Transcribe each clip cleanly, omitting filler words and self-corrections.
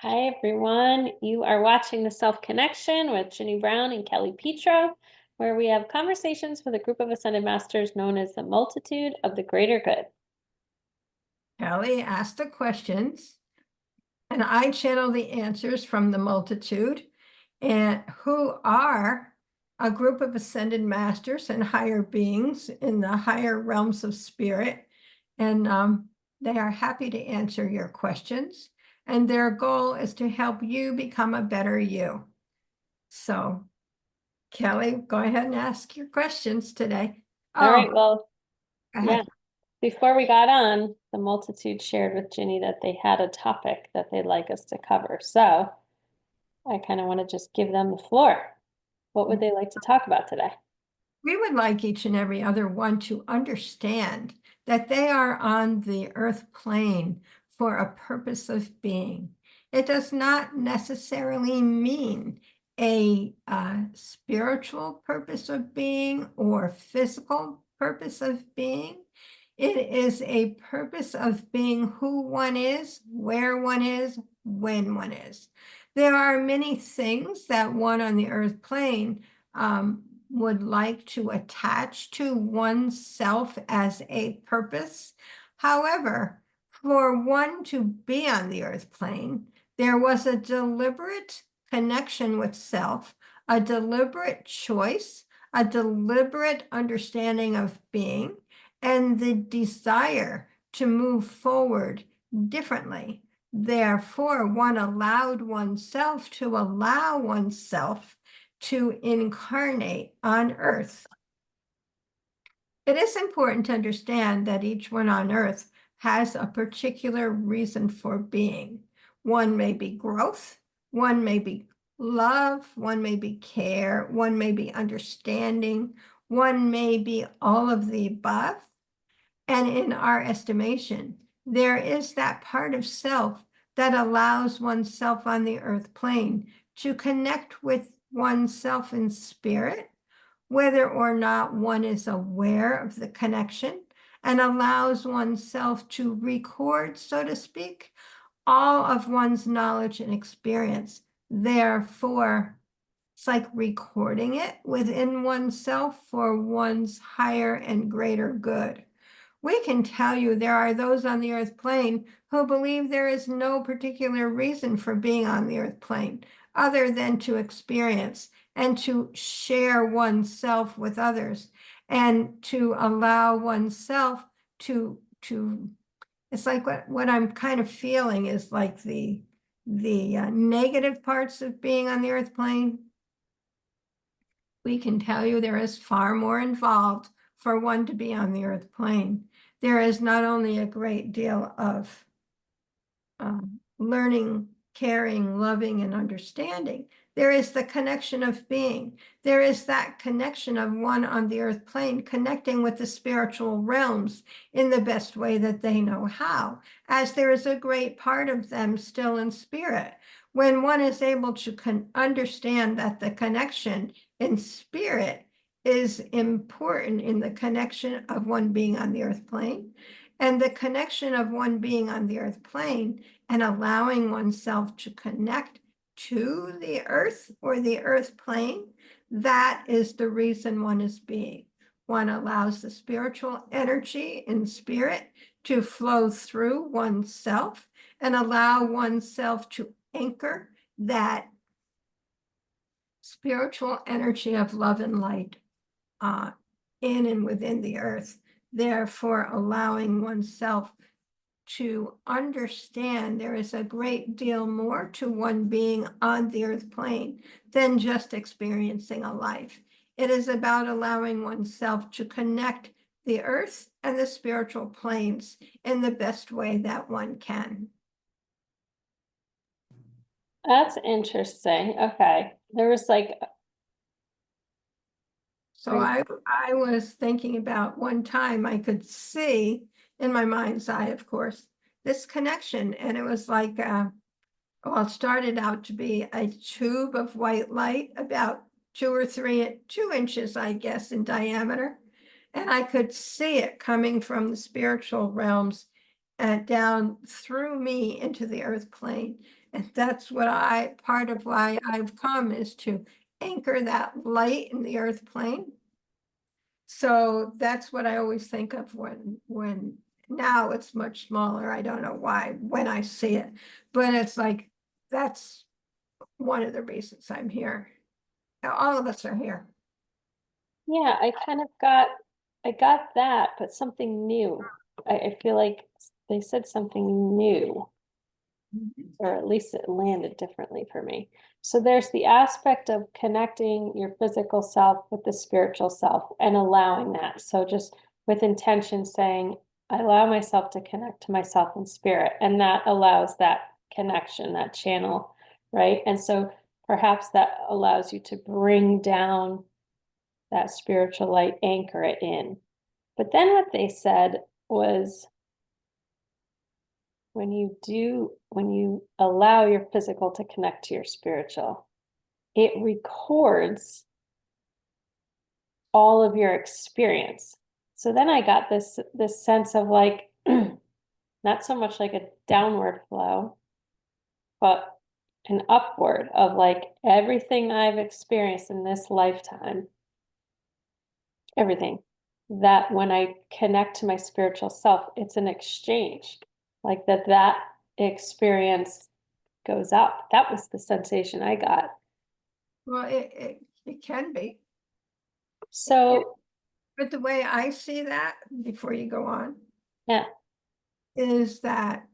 Hi, everyone. You are watching The Self Connection with Ginny Brown and Kelly Pietro, where we have conversations with a group of ascended masters known as the Multitude of the Greater Good. Kelly asked the questions, and I channel the answers from the multitude, and who are a group of ascended masters and higher beings in the higher realms of spirit. And they are happy to answer your questions. And their goal is to help you become a better you. So, Kelly, go ahead and ask your questions today. All right. Oh, Well, go yeah. ahead. Before we got on, the multitude shared with Ginny that they had a topic that they'd like us to cover. So I kind of want to just give them the floor. What would they like to talk about today? We would like each and every other one to understand that they are on the earth plane for a purpose of being. It does not necessarily mean a spiritual purpose of being or physical purpose of being. It is a purpose of being who one is, where one is, when one is. There are many things that one on the earth plane would like to attach to oneself as a purpose. However, for one to be on the earth plane, there was a deliberate connection with self, a deliberate choice, a deliberate understanding of being, and the desire to move forward differently. Therefore, one allowed oneself to allow oneself to incarnate on earth. It is important to understand that each one on earth has a particular reason for being. One may be growth, one may be love, one may be care, one may be understanding, one may be all of the above. And in our estimation, there is that part of self that allows oneself on the earth plane to connect with oneself in spirit, whether or not one is aware of the connection, and allows oneself to record, so to speak, all of one's knowledge and experience. Therefore, it's like recording it within oneself for one's higher and greater good. We can tell you there are those on the earth plane who believe there is no particular reason for being on the earth plane other than to experience and to share oneself with others and to allow oneself to it's like what I'm kind of feeling is like the negative parts of being on the earth plane. We can tell you there is far more involved for one to be on the earth plane. There is not only a great deal of learning, caring, loving, and understanding. There is the connection of being. There is that connection of one on the earth plane connecting with the spiritual realms in the best way that they know how, as there is a great part of them still in spirit. When one is able to understand that the connection in spirit is important in the connection of one being on the earth plane, and the connection of one being on the earth plane and allowing oneself to connect to the earth or the earth plane, that is the reason one is being. One allows the spiritual energy in spirit to flow through oneself and allow oneself to anchor that spiritual energy of love and light in and within the earth, therefore allowing oneself to understand there is a great deal more to one being on the earth plane than just experiencing a life. It is about allowing oneself to connect the earth and the spiritual planes in the best way that one can. That's interesting. Okay. There was like, So I was thinking about one time I could see in my mind's eye, of course, this connection. And it was like, well, it started out to be a tube of white light about 2 inches, I guess, in diameter. And I could see it coming from the spiritual realms down through me into the earth plane. And that's what part of why I've come is to anchor that light in the earth plane. So that's what I always think of when now it's much smaller. I don't know why when I see it, but it's like, that's one of the reasons I'm here. Now, all of us are here. Yeah, I got that, but something new. I feel like they said something new, or at least it landed differently for me. So there's the aspect of connecting your physical self with the spiritual self and allowing that. So just with intention saying, I allow myself to connect to myself in spirit, and that allows that connection, that channel, right? And so perhaps that allows you to bring down that spiritual light, anchor it in. But then what they said was when you allow your physical to connect to your spiritual, it records all of your experience. So then I got this sense of like not so much like a downward flow, but an upward of like everything I've experienced in this lifetime, everything, that when I connect to my spiritual self, it's an exchange, like that experience goes up. That was the sensation I got. Well, it can be. So, But the way I see that, before you go on, yeah, is that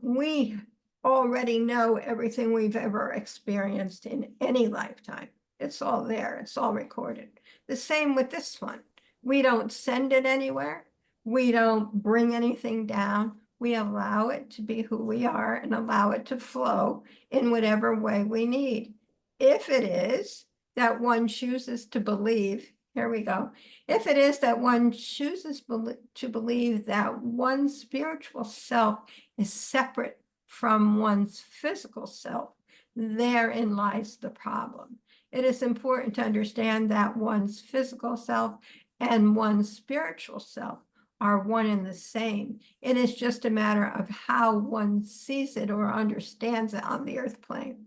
we already know everything we've ever experienced in any lifetime. It's all there, it's all recorded. The same with this one. We don't send it anywhere. We don't bring anything down. We allow it to be who we are and allow it to flow in whatever way we need. If it is that one chooses to believe, here we go. If it is that one chooses to believe that one's spiritual self is separate from one's physical self, therein lies the problem. It is important to understand that one's physical self and one's spiritual self are one and the same. It is just a matter of how one sees it or understands it on the earth plane.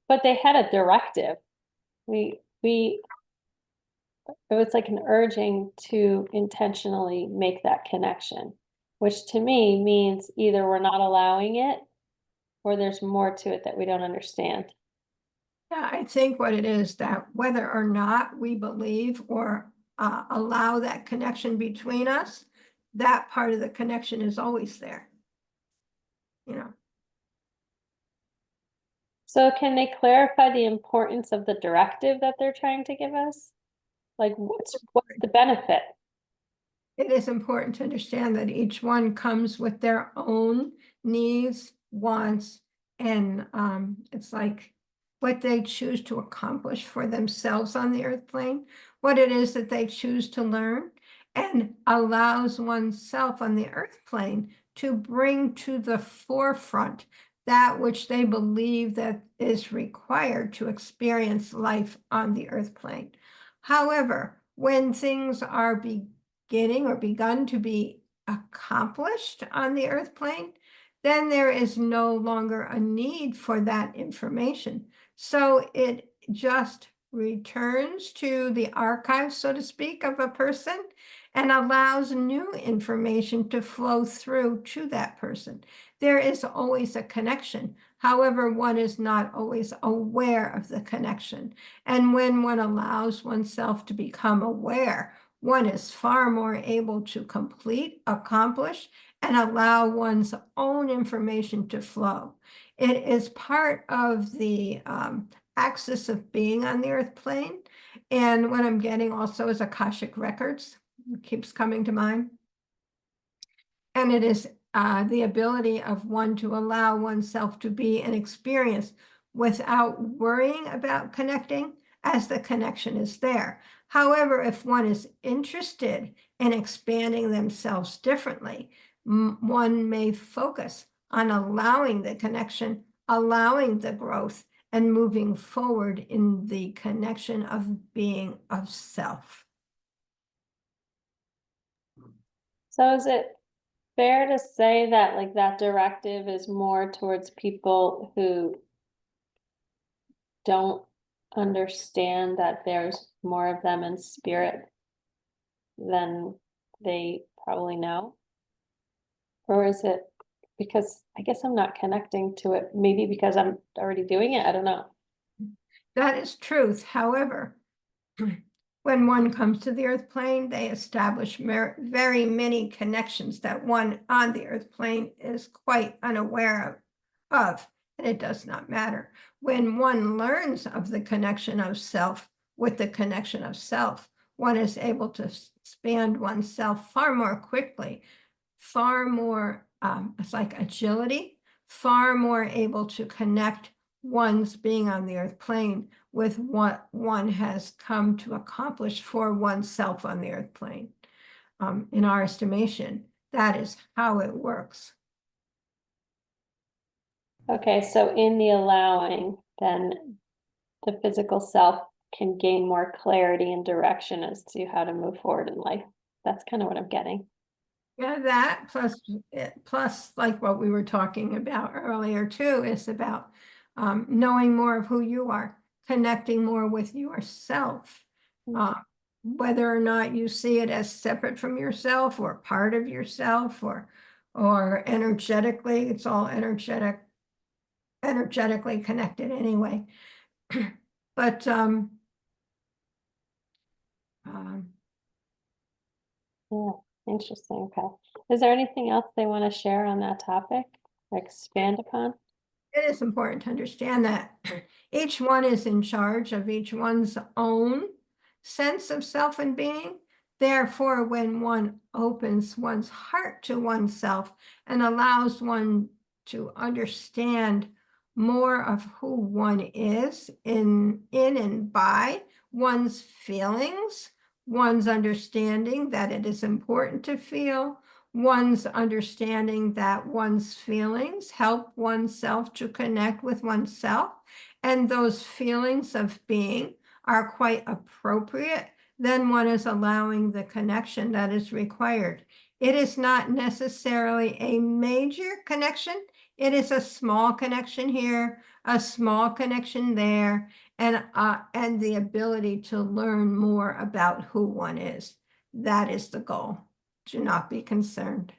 but they had a directive. We it was like an urging to intentionally make that connection, which to me means either we're not allowing it or there's more to it that we don't understand. Yeah, I think what it is that whether or not we believe or allow that connection between us, that part of the connection is always there. You know, So can they clarify the importance of the directive that they're trying to give us? Like what's the benefit? it is important to understand that each one comes with their own needs, wants, and it's like what they choose to accomplish for themselves on the earth plane, what it is that they choose to learn, and allows oneself on the earth plane to bring to the forefront that which they believe that is required to experience life on the earth plane. However, when things are beginning or begun to be accomplished on the earth plane, then there is no longer a need for that information. So it just returns to the archive, so to speak, of a person and allows new information to flow through to that person. There is always a connection. However, one is not always aware of the connection. And when one allows oneself to become aware, one is far more able to complete, accomplish, and allow one's own information to flow. It is part of the axis of being on the earth plane. And what I'm getting also is Akashic Records. It keeps coming to mind. And it is the ability of one to allow oneself to be an experience without worrying about connecting, as the connection is there. However, if one is interested in expanding themselves differently, one may focus on allowing the connection, allowing the growth, and moving forward in the connection of being of self. So is it fair to say that like that directive is more towards people who don't understand that there's more of them in spirit than they probably know? Or is it because I guess I'm not connecting to it, maybe because I'm already doing it? I don't know. That is truth. However, when one comes to the earth plane, they establish very many connections that one on the earth plane is quite unaware of, and it does not matter. When one learns of the connection of self with the connection of self, one is able to expand oneself far more quickly, far more, it's like agility, far more able to connect one's being on the earth plane with what one has come to accomplish for oneself on the earth plane. In our estimation, that is how it works. Okay, so in the allowing, then the physical self can gain more clarity and direction as to how to move forward in life. That's kind of what I'm getting. Yeah, that plus like what we were talking about earlier too, is about knowing more of who you are, connecting more with yourself. Uh, whether or not you see it as separate from yourself or part of yourself or energetically, it's all energetically connected anyway. But um, Yeah, interesting. Okay. Is there anything else they want to share on that topic? Or expand upon? it is important to understand that each one is in charge of each one's own sense of self and being. Therefore, when one opens one's heart to oneself and allows one to understand more of who one is in and by one's feelings, one's understanding that it is important to feel, one's understanding that one's feelings help oneself to connect with oneself, and those feelings of being are quite appropriate, then one is allowing the connection that is required. It is not necessarily a major connection. It is a small connection here, a small connection there, and the ability to learn more about who one is. That is the goal. Do not be concerned.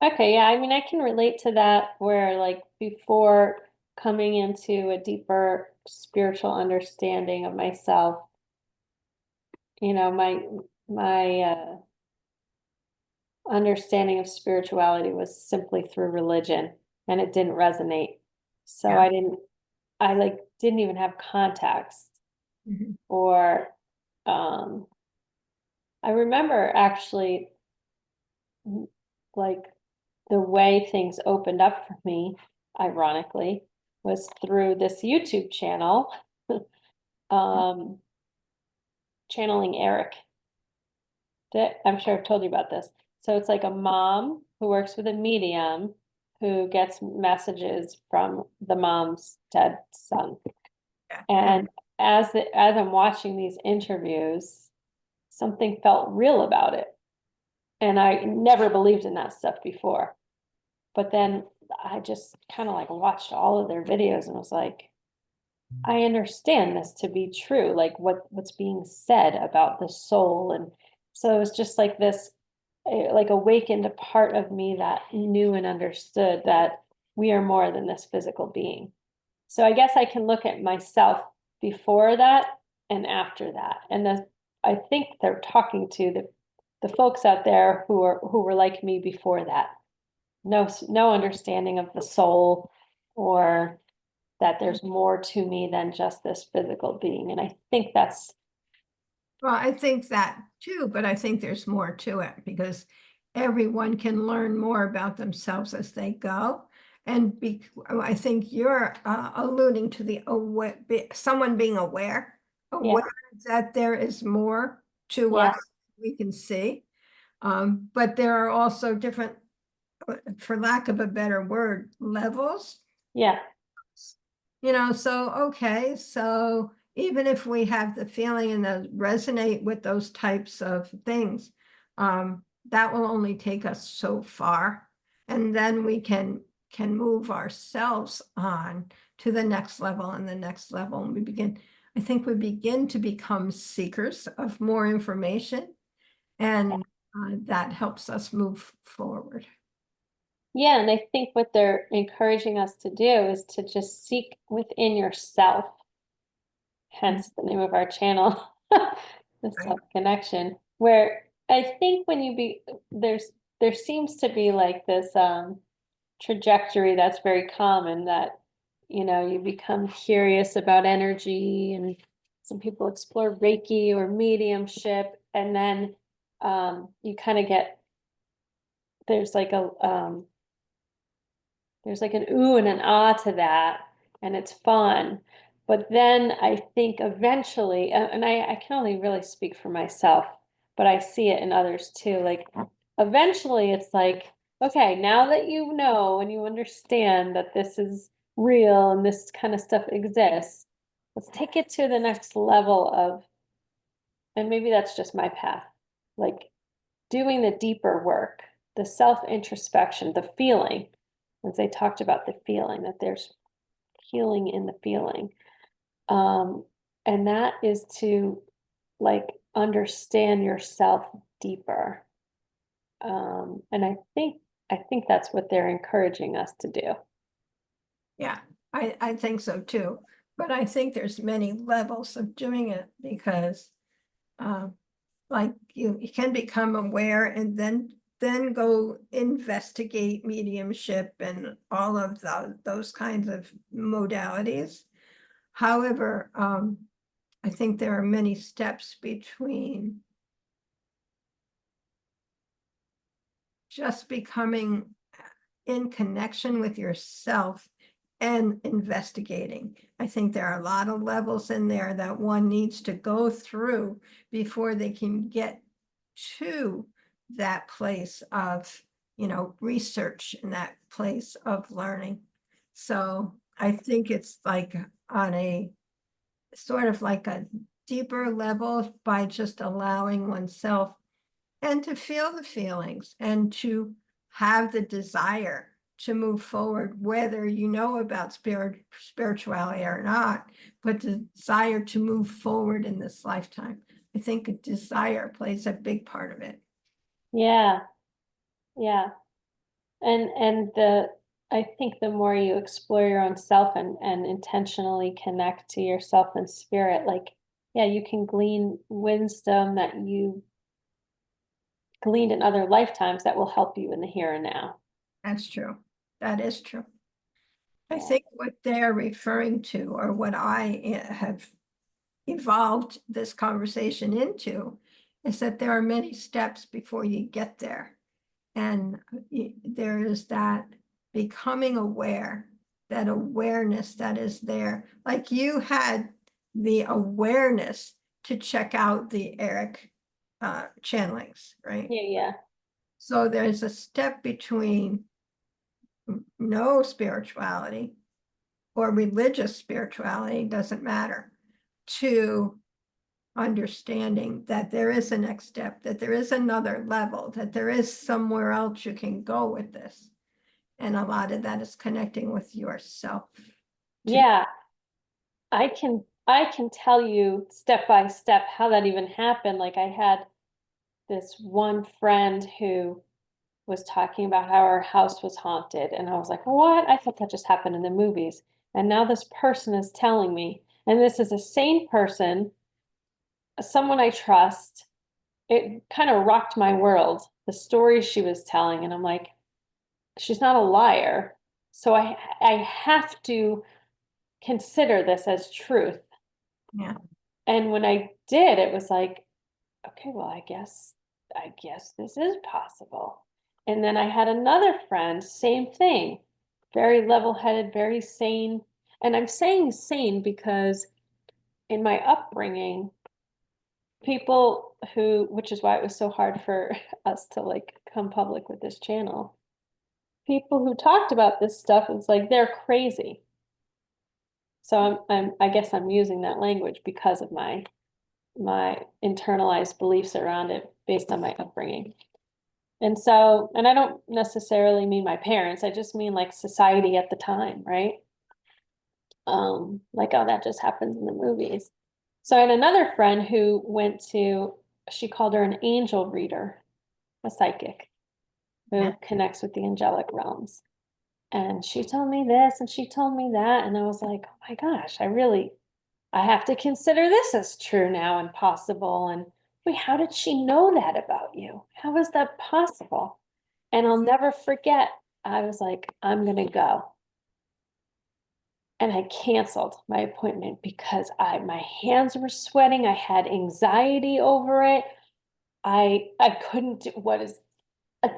Okay, yeah, I mean, I can relate to that where like before coming into a deeper spiritual understanding of myself, my understanding of spirituality was simply through religion and it didn't resonate. So Yeah. I like didn't even have context Mhm. or um I remember actually like the way things opened up for me, ironically, was through this YouTube channel, um, channeling Eric. I'm sure I've told you about this. So it's like a mom who works with a medium who gets messages from the mom's dead son. Yeah. And as I'm watching these interviews, something felt real about it. And I never believed in that stuff before. But then I just kind of like watched all of their videos and was like, I understand this to be true, like what's being said about the soul. And so it was just like this, like awakened a part of me that knew and understood that we are more than this physical being. So I guess I can look at myself before that and after that. And I think they're talking to the folks out there who were like me before that. No understanding of the soul or that there's more to me than just this physical being. And I think that's, Well, I think that too, but I think there's more to it because everyone can learn more about themselves as they go. And I think you're alluding to the someone being aware yeah, that there is more to yeah, us we can see. But there are also different, for lack of a better word, levels. yeah, So, okay, so even if we have the feeling and resonate with those types of things, that will only take us so far. And then we can move ourselves on to the next level and the next level. And I think we begin to become seekers of more information, and that helps us move forward. Yeah, and I think what they're encouraging us to do is to just seek within yourself, hence the name of our channel, the Right. self-connection, where I think when you be there seems to be like this trajectory that's very common that you become curious about energy, and some people explore Reiki or mediumship, and then you kind of get there's like a there's like an ooh and an ah to that, and it's fun. But then I think eventually, and I can only really speak for myself, but I see it in others too. Like eventually it's like, okay, now that you know and you understand that this is real and this kind of stuff exists, let's take it to the next level of, and maybe that's just my path, like doing the deeper work, the self-introspection, the feeling, as they talked about the feeling, that there's healing in the feeling. Um, and that is to like understand yourself deeper. And I think that's what they're encouraging us to do. Yeah, I think so too. But I think there's many levels of doing it, because um, like you can become aware and then go investigate mediumship and all of those kinds of modalities. However, I think there are many steps between just becoming in connection with yourself and investigating. I think there are a lot of levels in there that one needs to go through before they can get to that place of, research, and that place of learning. So I think it's like on a sort of like a deeper level, by just allowing oneself and to feel the feelings and to have the desire to move forward, whether you know about spirituality or not, but the desire to move forward in this lifetime. I think a desire plays a big part of it. Yeah, yeah. And I think the more you explore your own self and intentionally connect to yourself and spirit, like, yeah, you can glean wisdom that you gleaned in other lifetimes that will help you in the here and now. That's true. That is true. I Yeah. think what they're referring to, or what I have evolved this conversation into, is that there are many steps before you get there. And there is that becoming aware, that awareness that is there. Like you had the awareness to check out the Eric channelings, right? Yeah, yeah. So there's a step between no spirituality or religious spirituality, doesn't matter, to understanding that there is a next step, that there is another level, that there is somewhere else you can go with this. And a lot of that is connecting with yourself. To Yeah. I can tell you step by step how that even happened. Like I had this one friend who was talking about how our house was haunted, and I was like, "What? I thought that just happened in the movies." And now this person is telling me, and this is a sane person, someone I trust. It kind of rocked my world, the story she was telling, and I'm like, she's not a liar. So I have to consider this as truth. yeah, And when I did, it was like, okay, well, I guess this is possible. And then I had another friend, same thing, very level-headed, very sane. And I'm saying sane because in my upbringing, people who, which is why it was so hard for us to like come public with this channel, people who talked about this stuff, it's like they're crazy. So I guess I'm using that language because of my internalized beliefs around it based on my upbringing. And so, and I don't necessarily mean my parents, I just mean like society at the time, right? Like, oh, that just happens in the movies. So I had another friend who went to, she called her an angel reader, a psychic who Yeah. connects with the angelic realms. And she told me this and she told me that. And I was like, oh my gosh, I have to consider this as true now and possible. And wait, how did she know that about you? How is that possible? And I'll never forget, I was like, I'm gonna go. And I canceled my appointment because my hands were sweating. I had anxiety over it. I couldn't do what is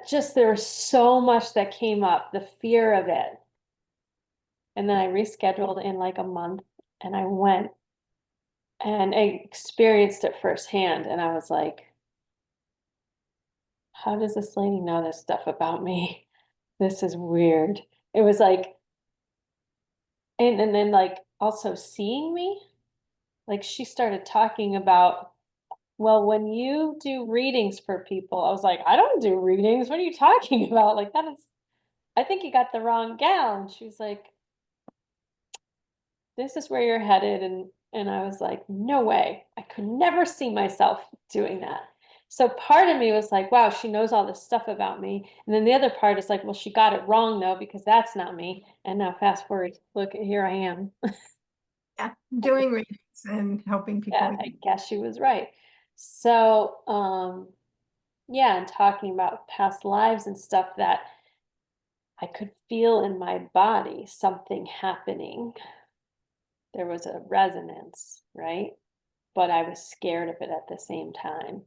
just there was so much that came up, the fear of it. And then I rescheduled in like a month and I went and I experienced it firsthand. And I was like, how does this lady know this stuff about me? This is weird. It was like, and then like also seeing me, like she started talking about, well, when you do readings for people, I was like, I don't do readings. What are you talking about? Like that is, I think you got the wrong gal. And she was like, this is where you're headed. And I was like, no way. I could never see myself doing that. So part of me was like, wow, she knows all this stuff about me. And then the other part is like, well, she got it wrong though, because that's not me. And now fast forward, look, here I am. Yeah, doing readings and helping people. Yeah, I guess she was right. So, yeah, and talking about past lives and stuff that I could feel in my body something happening. There was a resonance, right? But I was scared of it at the same time.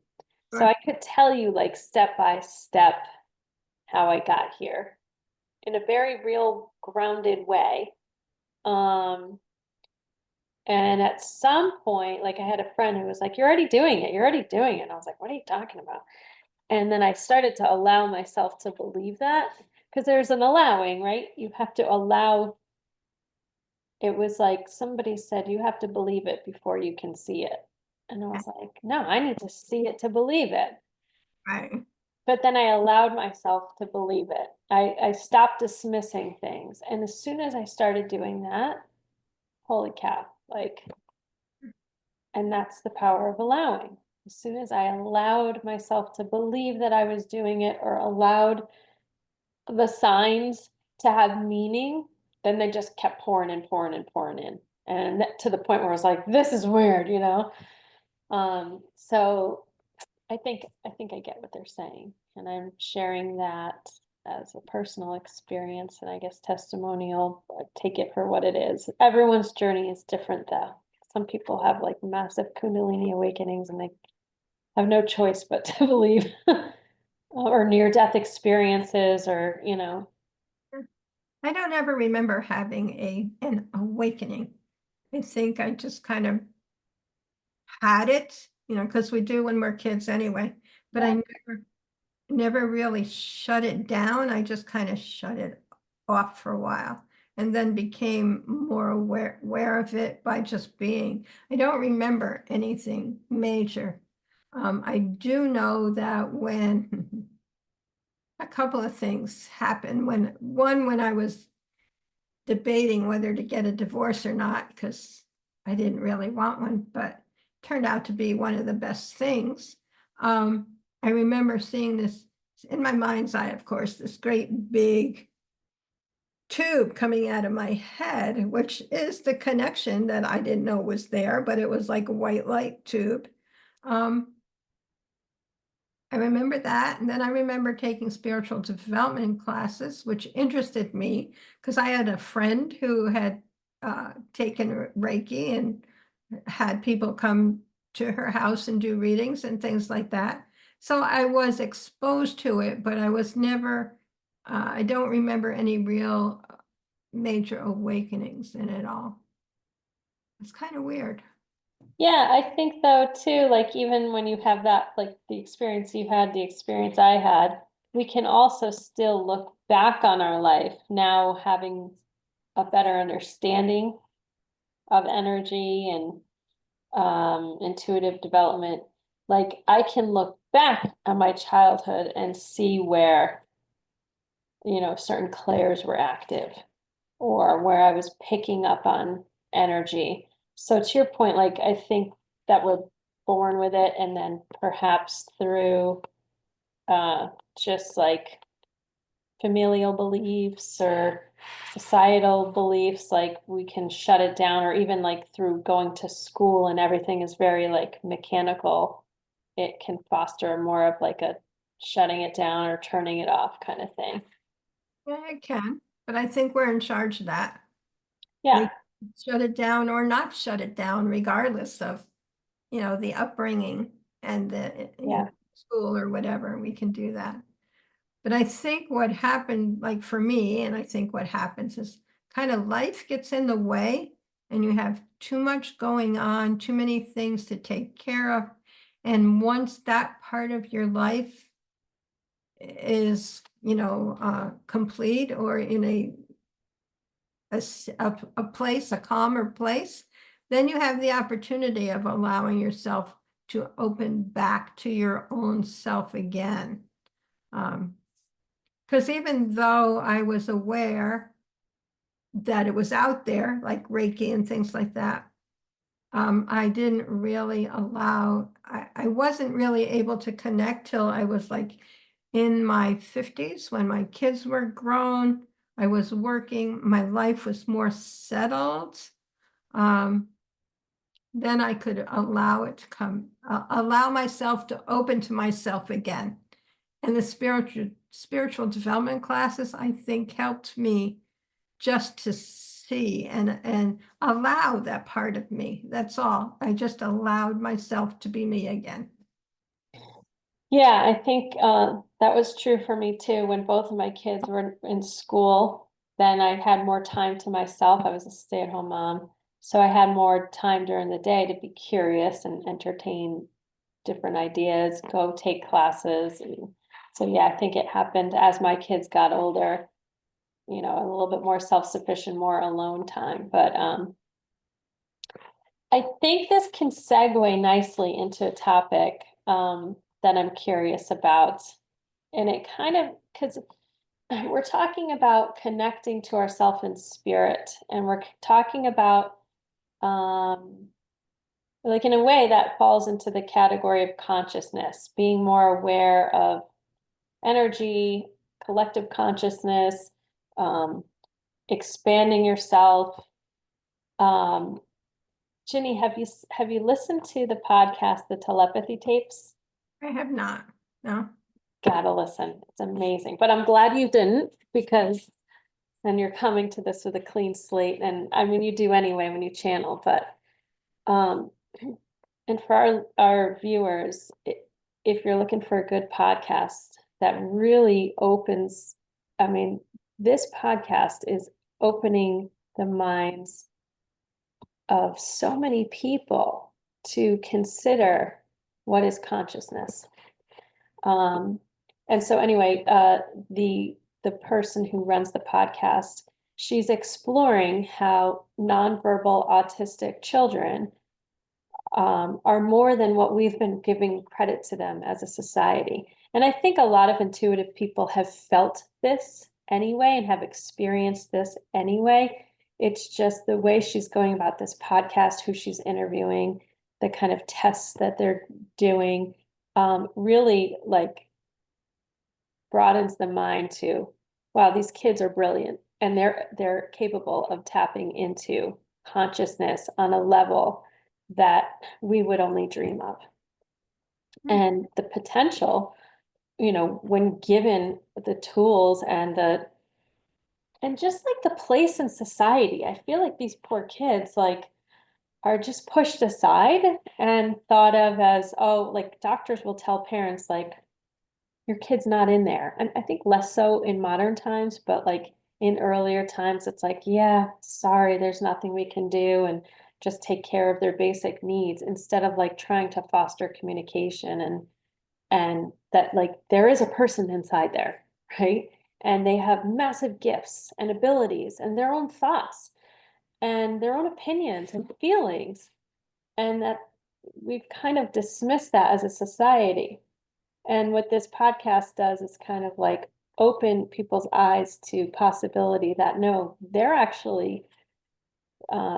So Sure. I could tell you like step by step how I got here in a very real grounded way. Um, and at some point, like I had a friend who was like, you're already doing it. You're already doing it. And I was like, what are you talking about? And then I started to allow myself to believe that because there's an allowing, right? You have to allow. It was like somebody said, you have to believe it before you can see it. And I Yeah, was like, no, I need to see it to believe it. right. But then I allowed myself to believe it. I stopped dismissing things. And as soon as I started doing that, holy cow, like, and that's the power of allowing. As soon as I allowed myself to believe that I was doing it or allowed the signs to have meaning, then they just kept pouring and pouring and pouring in. And to the point where I was like, this is weird, you know? So I think I get what they're saying. And I'm sharing that as a personal experience and I guess testimonial, but take it for what it is. Everyone's journey is different though. Some people have like massive Kundalini awakenings and they have no choice but to believe or near death experiences or, you know, I don't ever remember having an awakening. I think I just kind of had it, because we do when we're kids anyway. But yeah. I never really shut it down. I just kind of shut it off for a while and then became more aware of it by just being. I don't remember anything major. I do know that when a couple of things happened, when I was debating whether to get a divorce or not, because I didn't really want one, but turned out to be one of the best things. I remember seeing this in my mind's eye, of course, this great big tube coming out of my head, which is the connection that I didn't know was there, but it was like a white light tube. Um, I remember that. And then I remember taking spiritual development classes, which interested me because I had a friend who had taken Reiki and had people come to her house and do readings and things like that. So I was exposed to it, but I was never, I don't remember any real major awakenings in it all. It's kind of weird. Yeah, I think though too, like even when you have that, like the experience you had, the experience I had, we can also still look back on our life now having a better understanding of energy and intuitive development. like I can look back at my childhood and see where, certain clairs were active or where I was picking up on energy. So to your point, like I think that we're born with it, and then perhaps through just like familial beliefs or societal beliefs, like we can shut it down, or even like through going to school and everything is very like mechanical, it can foster more of like a shutting it down or turning it off kind of thing. Yeah, I can, but I think we're in charge of that. Yeah, We shut it down or not shut it down, regardless of, the upbringing and the, yeah, school or whatever. We can do that. But I think what happened, like for me, and I think what happens is kind of life gets in the way and you have too much going on, too many things to take care of. And once that part of your life is, complete or in a place, a calmer place, then you have the opportunity of allowing yourself to open back to your own self again. Because even though I was aware that it was out there, like Reiki and things like that, I didn't really I wasn't really able to connect till I was like in my 50s when my kids were grown. I was working, my life was more settled. Um, then I could allow it to come, allow myself to open to myself again. And the spiritual development classes, I think, helped me just to see and allow that part of me. That's all. I just allowed myself to be me again. yeah, I think that was true for me too. When both of my kids were in school, then I had more time to myself. I was a stay-at-home mom, so I had more time during the day to be curious and entertain different ideas, go take classes. And so, yeah, I think it happened as my kids got older, a little bit more self-sufficient, more alone time. But I think this can segue nicely into a topic that I'm curious about. And it kind of, because we're talking about connecting to ourself in spirit, and we're talking about, like, in a way that falls into the category of consciousness, being more aware of energy, collective consciousness, um, expanding yourself. Um, Ginny, have you listened to the podcast, the Telepathy tapes? I have not. No. Gotta listen. It's amazing. But I'm glad you didn't, because then you're coming to this with a clean slate. And I mean, you do anyway when you channel, but um and for our viewers, if you're looking for a good podcast that really opens, I mean, this podcast is opening the minds of so many people to consider what is consciousness. Um, and so anyway, the person who runs the podcast, she's exploring how nonverbal autistic children are more than what we've been giving credit to them as a society. And I think a lot of intuitive people have felt this anyway and have experienced this anyway. It's just the way she's going about this podcast, who she's interviewing, the kind of tests that they're doing, really like broadens the mind to, wow, these kids are brilliant and they're capable of tapping into consciousness on a level that we would only dream of. Hmm. And the potential, when given the tools and just like the place in society, I feel like these poor kids like are just pushed aside and thought of as, oh, like doctors will tell parents like your kid's not in there. And I think less so in modern times, but like in earlier times, it's like, yeah, sorry, there's nothing we can do, and just take care of their basic needs instead of like trying to foster communication and that like there is a person inside there, right? And they have massive gifts and abilities and their own thoughts and their own opinions and feelings. And that we've kind of dismissed that as a society. And what this podcast does is kind of like open people's eyes to possibility that no, they're actually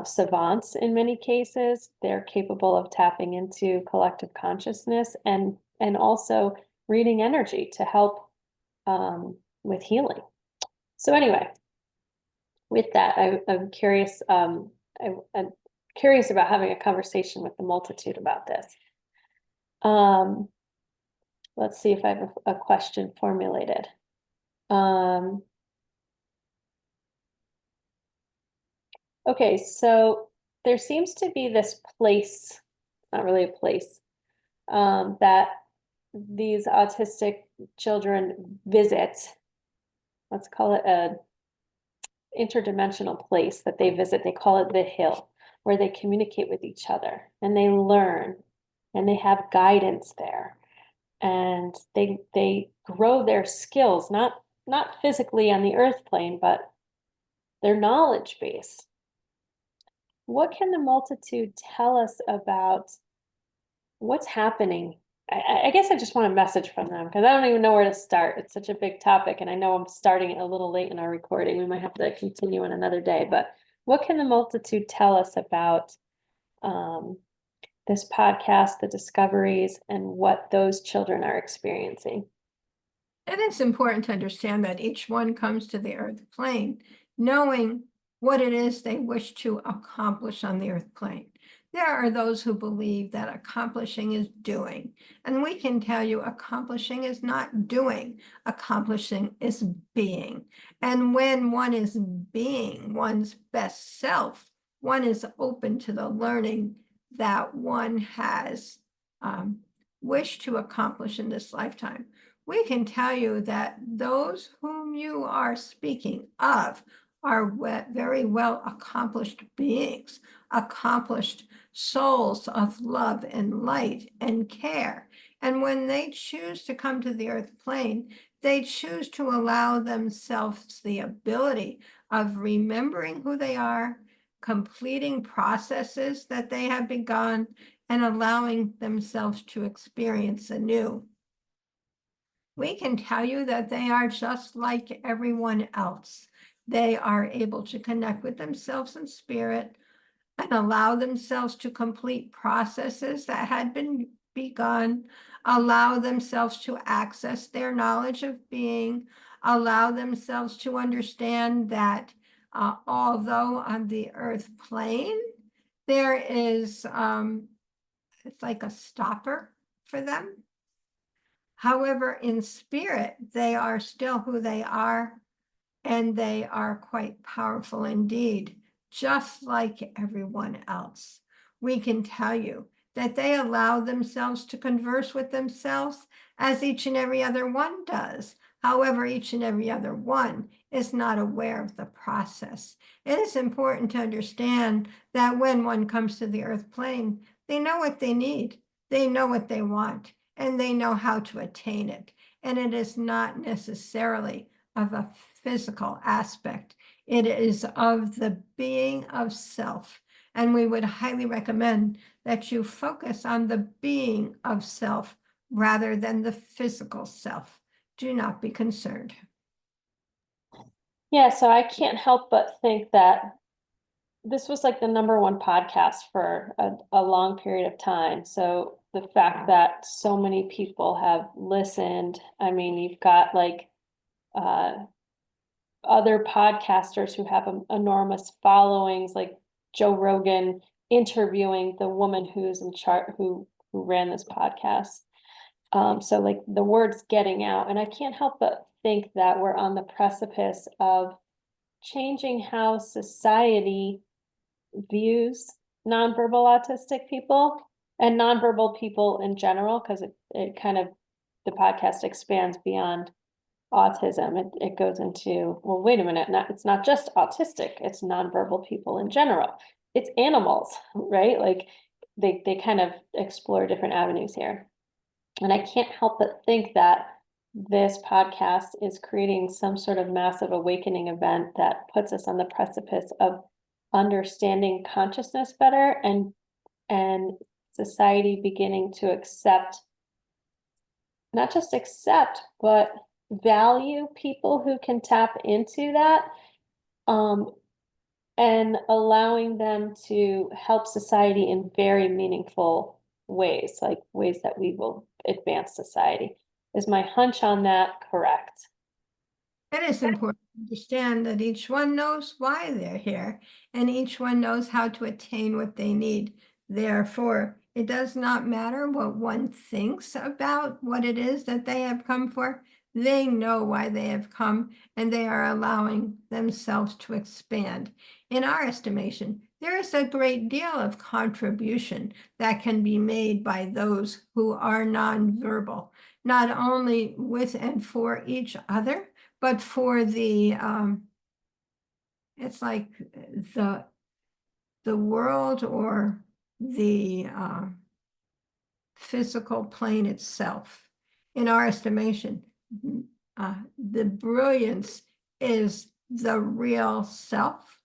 savants in many cases. They're capable of tapping into collective consciousness and also reading energy to help with healing. So anyway, with that, I'm curious. I'm curious about having a conversation with the multitude about this. Um, let's see if I have a question formulated. Okay, so there seems to be this place, not really a place, that these autistic children visit. Let's call it a interdimensional place that they visit. They call it the hill, where they communicate with each other and they learn and they have guidance there. And they grow their skills, not physically on the earth plane, but their knowledge base. What can the multitude tell us about what's happening? I guess I just want a message from them because I don't even know where to start. It's such a big topic, and I know I'm starting it a little late in our recording. We might have to continue on another day, but what can the multitude tell us about this podcast, the discoveries, and what those children are experiencing? And it's important to understand that each one comes to the earth plane knowing what it is they wish to accomplish on the earth plane. There are those who believe that accomplishing is doing, and we can tell you accomplishing is not doing, accomplishing is being. And when one is being one's best self, one is open to the learning that one has wished to accomplish in this lifetime. We can tell you that those whom you are speaking of are very well accomplished beings, accomplished souls of love and light and care. And when they choose to come to the earth plane, they choose to allow themselves the ability of remembering who they are, completing processes that they have begun, and allowing themselves to experience anew. We can tell you that they are just like everyone else. They are able to connect with themselves in spirit and allow themselves to complete processes that had been begun, allow themselves to access their knowledge of being, allow themselves to understand that although on the earth plane, there is, it's like a stopper for them. However, in spirit, they are still who they are, and they are quite powerful indeed, just like everyone else. We can tell you that they allow themselves to converse with themselves as each and every other one does. However, each and every other one is not aware of the process. It is important to understand that when one comes to the earth plane, they know what they need, they know what they want, and they know how to attain it. And it is not necessarily of a physical aspect. It is of the being of self. And we would highly recommend that you focus on the being of self rather than the physical self. Do not be concerned. Yeah, so I can't help but think that this was like the number one podcast for a long period of time. So the fact that so many people have listened, I mean, you've got like other podcasters who have enormous followings, like Joe Rogan interviewing the woman who's in charge, who ran this podcast. So like the word's getting out, and I can't help but think that we're on the precipice of changing how society views nonverbal autistic people and nonverbal people in general, because it kind of, the podcast expands beyond autism. It goes into, well, wait a minute, it's not just autistic, it's nonverbal people in general. It's animals, right? Like they kind of explore different avenues here. And I can't help but think that this podcast is creating some sort of massive awakening event that puts us on the precipice of understanding consciousness better and society beginning to accept, not just accept, but value people who can tap into that, and allowing them to help society in very meaningful ways, like ways that we will advance society. Is my hunch on that correct? It is important to understand that each one knows why they're here, and each one knows how to attain what they need. Therefore, it does not matter what one thinks about what it is that they have come for. They know why they have come, and they are allowing themselves to expand. In our estimation, there is a great deal of contribution that can be made by those who are nonverbal, not only with and for each other, but for the it's like the world or the physical plane itself. In our estimation, the brilliance is the real self,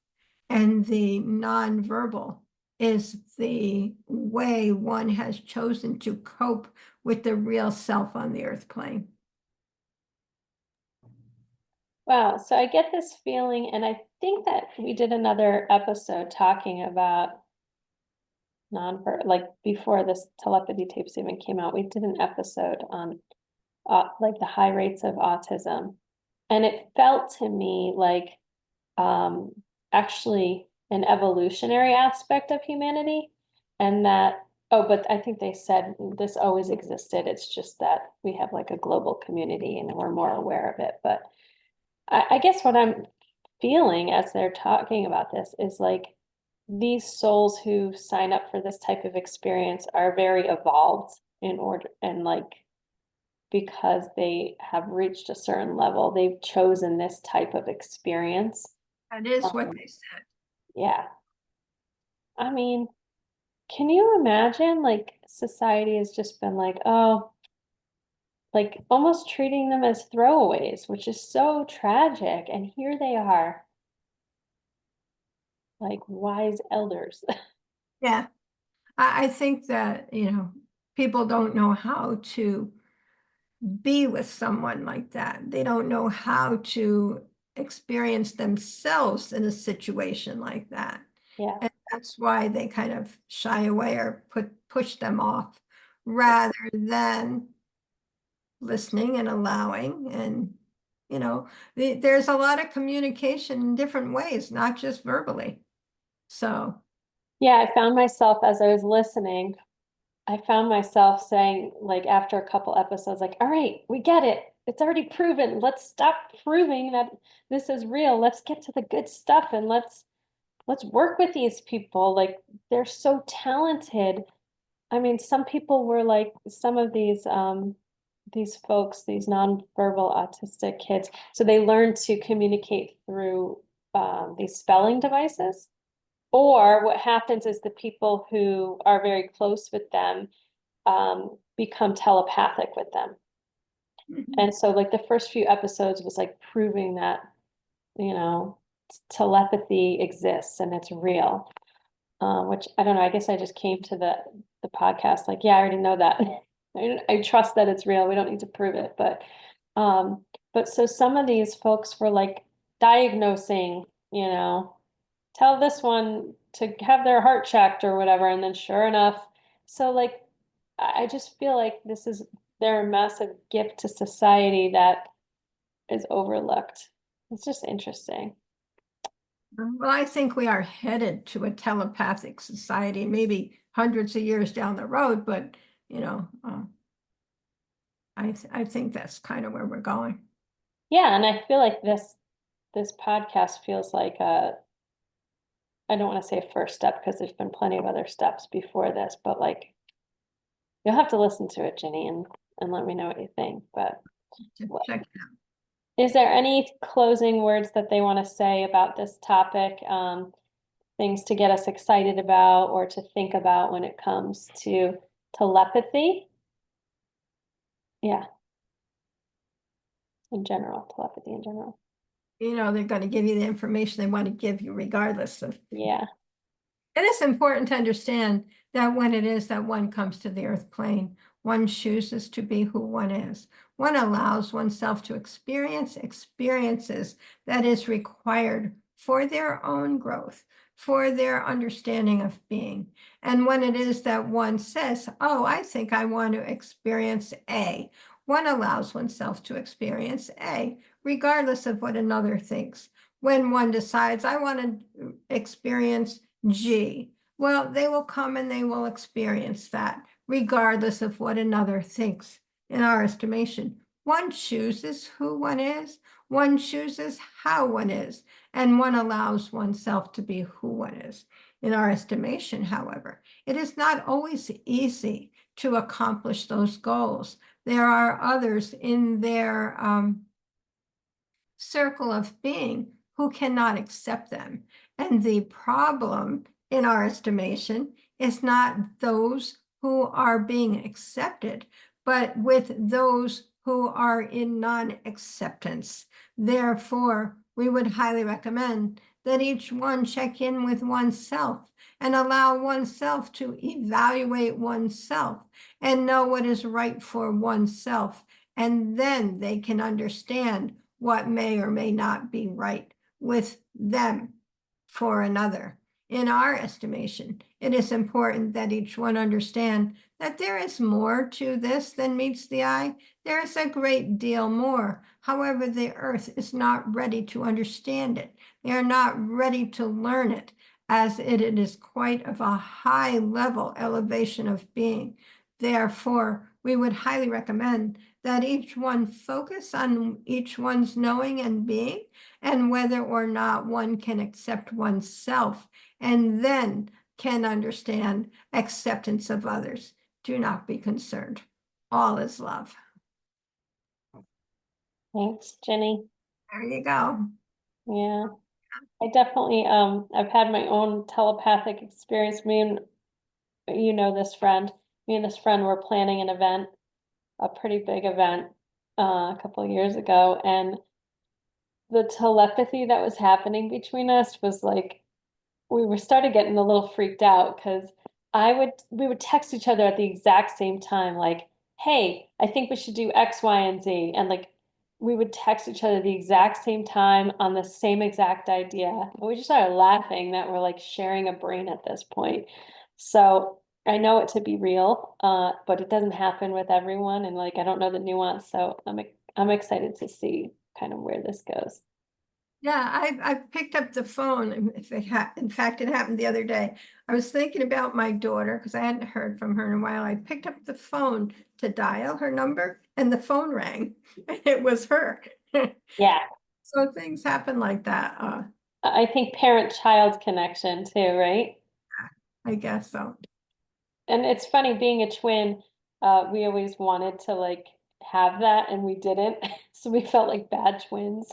and the nonverbal is the way one has chosen to cope with the real self on the earth plane. Wow, so I get this feeling, and I think that we did another episode talking about like before this telepathy tapes even came out, we did an episode on like the high rates of autism. And it felt to me like um actually an evolutionary aspect of humanity, and that, oh, but I think they said this always existed. It's just that we have like a global community and we're more aware of it. But I guess what I'm feeling as they're talking about this is like these souls who sign up for this type of experience are very evolved in order, and like because they have reached a certain level, they've chosen this type of experience. That is what Um, they said. yeah. I mean, can you imagine like society has just been like, oh, like almost treating them as throwaways, which is so tragic. And here they are, like wise elders. Yeah. I think that, people don't know how to be with someone like that. They don't know how to experience themselves in a situation like that. Yeah. And that's why they kind of shy away or push them off rather than listening and allowing. And, there's a lot of communication in different ways, not just verbally. So, Yeah, I found myself as I was listening, I found myself saying, like, after a couple episodes, like, all right, we get it. It's already proven. Let's stop proving that this is real. Let's get to the good stuff and let's work with these people. Like, they're so talented. I mean, some people were like, some of these folks, these nonverbal autistic kids, so they learn to communicate through these spelling devices. Or what happens is the people who are very close with them become telepathic with them. And so like the first few episodes was like proving that, you know, telepathy exists and it's real. Which I don't know, I guess I just came to the podcast like, yeah, I already know that. I trust that it's real. We don't need to prove it. But so some of these folks were like diagnosing, you know, tell this one to have their heart checked or whatever. And then sure enough, so like I just feel like this is their massive gift to society that is overlooked. It's just interesting. well, I think we are headed to a telepathic society, maybe hundreds of years down the road, but I think that's kind of where we're going. Yeah, and I feel like this podcast feels like a, I don't want to say a first step because there's been plenty of other steps before this, but like you'll have to listen to it, Ginny, and let me know what you think. But what, Check. is there any closing words that they want to say about this topic? Things to get us excited about or to think about when it comes to telepathy? Yeah, in general, telepathy in general. They're going to give you the information they want to give you regardless of. Yeah. It is important to understand that when it is that one comes to the earth plane, one chooses to be who one is. One allows oneself to experience experiences that is required for their own growth, for their understanding of being. And when it is that one says, oh, I think I want to experience A, one allows oneself to experience A, regardless of what another thinks. When one decides, I want to experience G, well, they will come and they will experience that, regardless of what another thinks. In our estimation, one chooses who one is, one chooses how one is, and one allows oneself to be who one is. In our estimation, however, it is not always easy to accomplish those goals. There are others in their circle of being who cannot accept them. And the problem, in our estimation, is not those who are being accepted, but with those who are in non-acceptance. Therefore, we would highly recommend that each one check in with oneself and allow oneself to evaluate oneself and know what is right for oneself. And then they can understand what may or may not be right with them for another. In our estimation, it is important that each one understand that there is more to this than meets the eye. There is a great deal more. However, the earth is not ready to understand it. They are not ready to learn it, as it is quite of a high level elevation of being. Therefore, we would highly recommend that each one focus on each one's knowing and being, and whether or not one can accept oneself, and then can understand acceptance of others. Do not be concerned. All is love. Thanks, Ginny. There you go. Yeah, I definitely, I've had my own telepathic experience. Me and, you know, this friend, me and this friend were planning an event, a pretty big event, a couple of years ago, and the telepathy that was happening between us was like, we were started getting a little freaked out because we would text each other at the exact same time, like, hey, I think we should do X, Y, and Z. And like we would text each other the exact same time on the same exact idea. And we just started laughing that we're like sharing a brain at this point. So I know it to be real, but it doesn't happen with everyone. And like I don't know the nuance. So I'm excited to see kind of where this goes. Yeah, I picked up the phone. In fact, it happened the other day. I was thinking about my daughter because I hadn't heard from her in a while. I picked up the phone to dial her number, and the phone rang. It was her. Yeah. So things happen like that. I think parent-child connection too, right? I guess so. And it's funny being a twin, we always wanted to like have that and we didn't. So we felt like bad twins.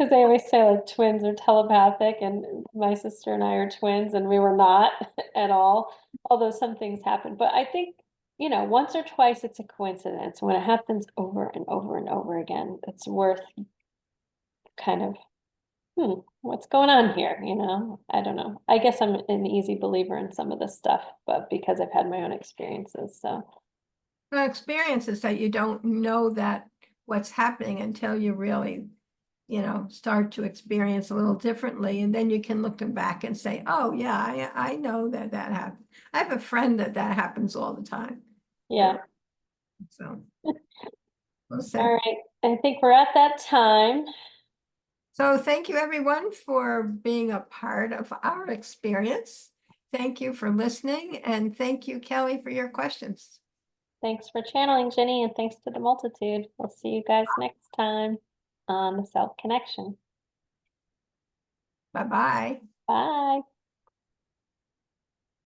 Because they always say like twins are telepathic and my sister and I are twins and we were not at all, although some things happen. But I think, you know, once or twice it's a coincidence. When it happens over and over and over again, it's worth kind of what's going on here? You know, I don't know. I guess I'm an easy believer in some of this stuff, but because I've had my own experiences, so The experience is that you don't know that what's happening until you really, start to experience a little differently. And then you can look back and say, oh, yeah, I know that happened. I have a friend that happens all the time. yeah. So we'll All see. right. I think we're at that time. So thank you, everyone, for being a part of our experience. Thank you for listening. And thank you, Kelly, for your questions. Thanks for channeling, Ginny, and thanks to the multitude. We'll see you guys next time on the Self Connection. Bye-bye. Bye.